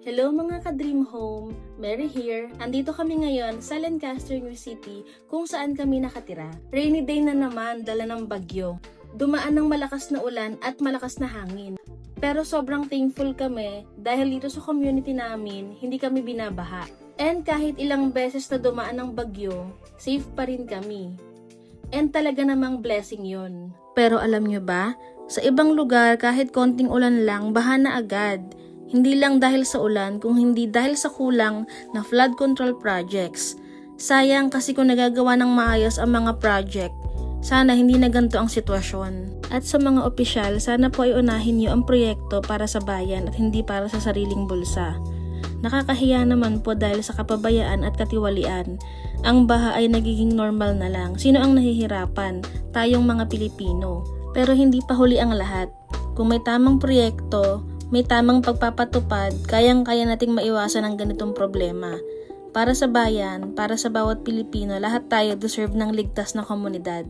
Hello mga ka-Dream Home! Mary here! Andito kami ngayon sa Lancaster, New City kung saan kami nakatira. Rainy day na naman, dala ng bagyo. Dumaan ng malakas na ulan at malakas na hangin. Pero sobrang thankful kami dahil dito sa community namin, hindi kami binabaha. And kahit ilang beses na dumaan ng bagyo, safe pa rin kami. And talaga namang blessing yon. Pero alam nyo ba, sa ibang lugar kahit konting ulan lang, baha na agad. Hindi lang dahil sa ulan, kung hindi dahil sa kulang na flood control projects. Sayang kasi kung nagagawa ng maayos ang mga project, sana hindi na ganito ang sitwasyon. At sa mga opisyal, sana po ay unahin niyo ang proyekto para sa bayan at hindi para sa sariling bulsa. Nakakahiya naman po dahil sa kapabayaan at katiwalian. Ang baha ay nagiging normal na lang. Sino ang nahihirapan? Tayong mga Pilipino. Pero hindi pa huli ang lahat. Kung may tamang proyekto, may tamang pagpapatupad, kayang-kaya nating maiwasan ang ganitong problema. Para sa bayan, para sa bawat Pilipino, lahat tayo deserve ng ligtas na komunidad.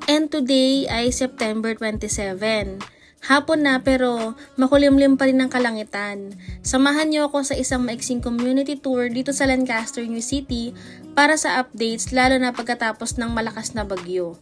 And today ay September 27. Hapon na pero makulimlim pa rin ang kalangitan. Samahan niyo ako sa isang maiksing community tour dito sa Lancaster, New City para sa updates lalo na pagkatapos ng malakas na bagyo.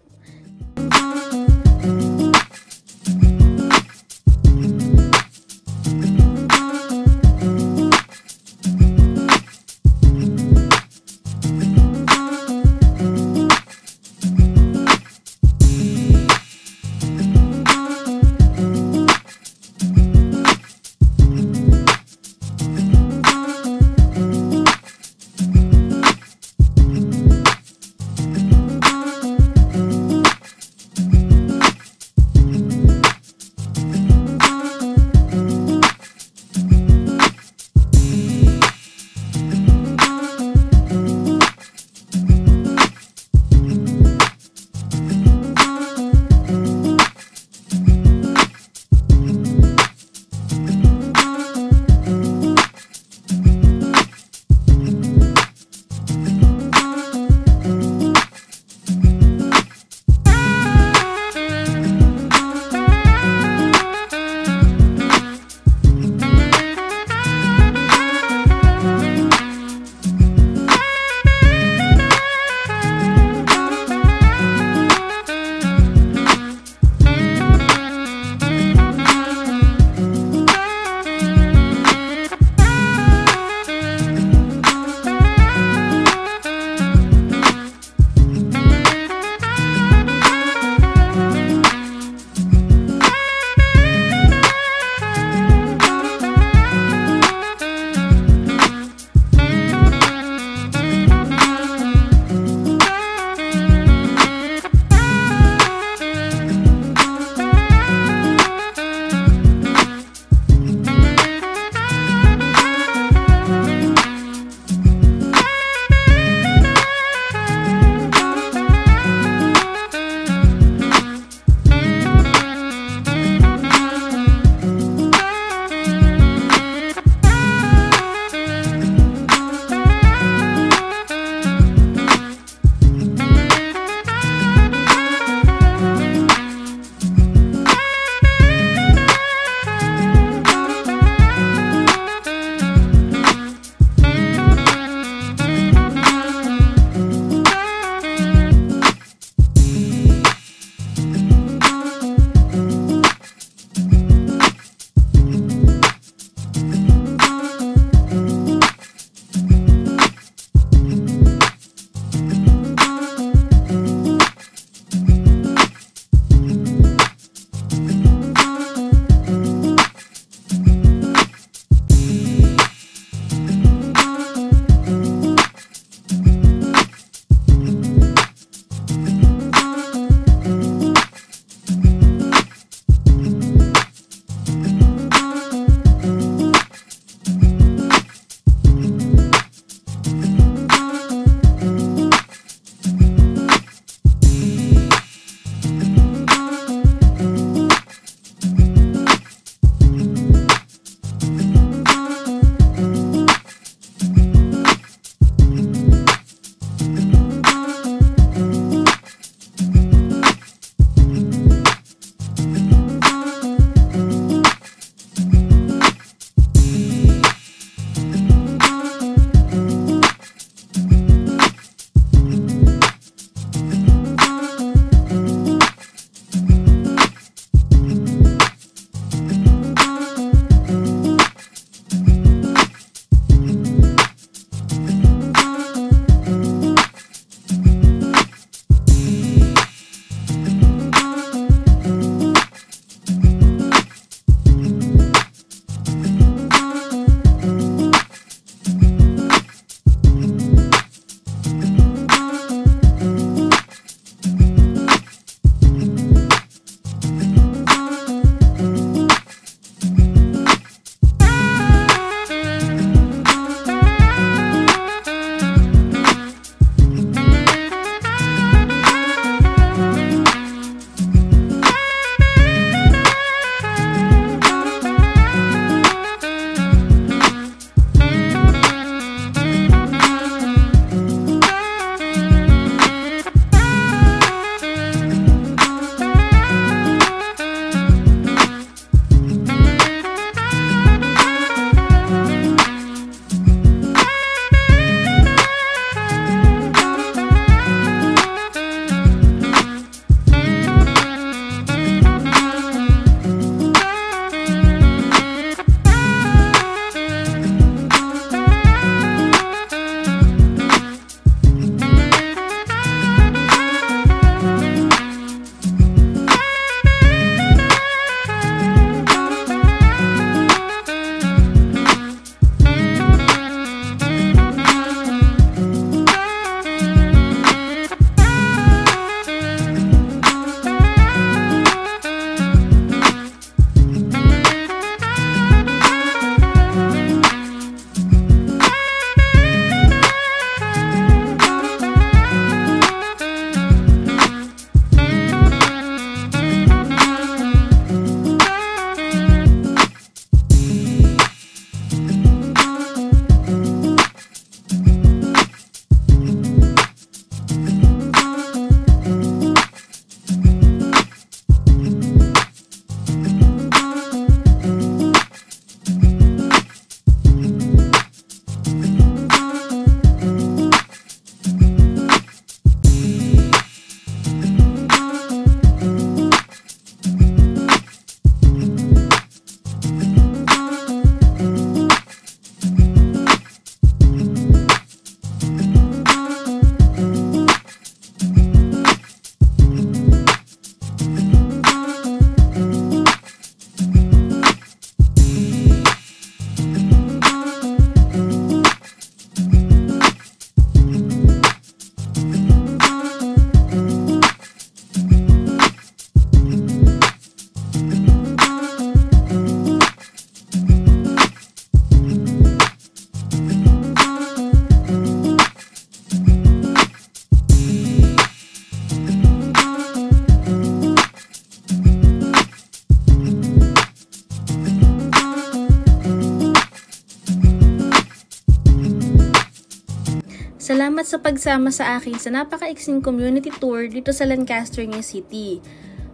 Salamat sa pagsama sa akin sa napakaiksing community tour dito sa Lancaster, New City.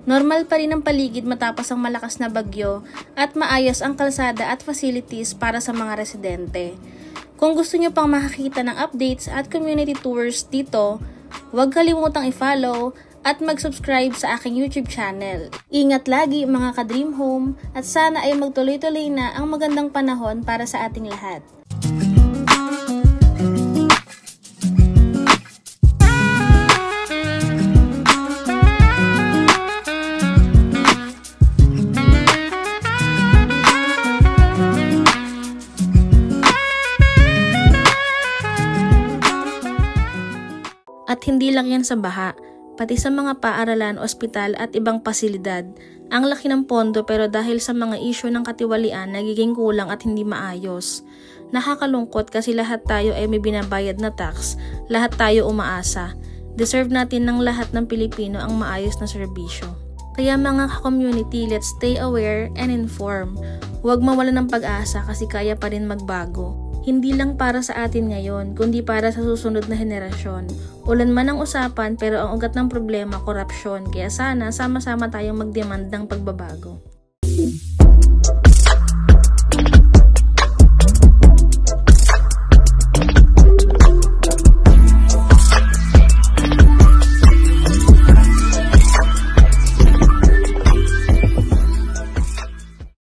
Normal pa rin ang paligid matapos ang malakas na bagyo at maayos ang kalsada at facilities para sa mga residente. Kung gusto nyo pang makakita ng updates at community tours dito, huwag kalimutang i-follow at mag-subscribe sa aking YouTube channel. Ingat lagi mga ka-Dream Home at sana ay magtuloy-tuloy na ang magandang panahon para sa ating lahat. At hindi lang yan sa baha, pati sa mga paaralan, ospital at ibang pasilidad. Ang laki ng pondo pero dahil sa mga isyu ng katiwalian, nagiging kulang at hindi maayos. Nakakalungkot kasi lahat tayo ay may binabayad na tax, lahat tayo umaasa. Deserve natin ng lahat ng Pilipino ang maayos na serbisyo. Kaya mga community, let's stay aware and inform. Huwag mawala ng pag-asa kasi kaya pa rin magbago. Hindi lang para sa atin ngayon, kundi para sa susunod na henerasyon. Ulan man ang usapan pero ang ugat ng problema, korupsyon. Kaya sana sama-sama tayong mag-demand ng pagbabago.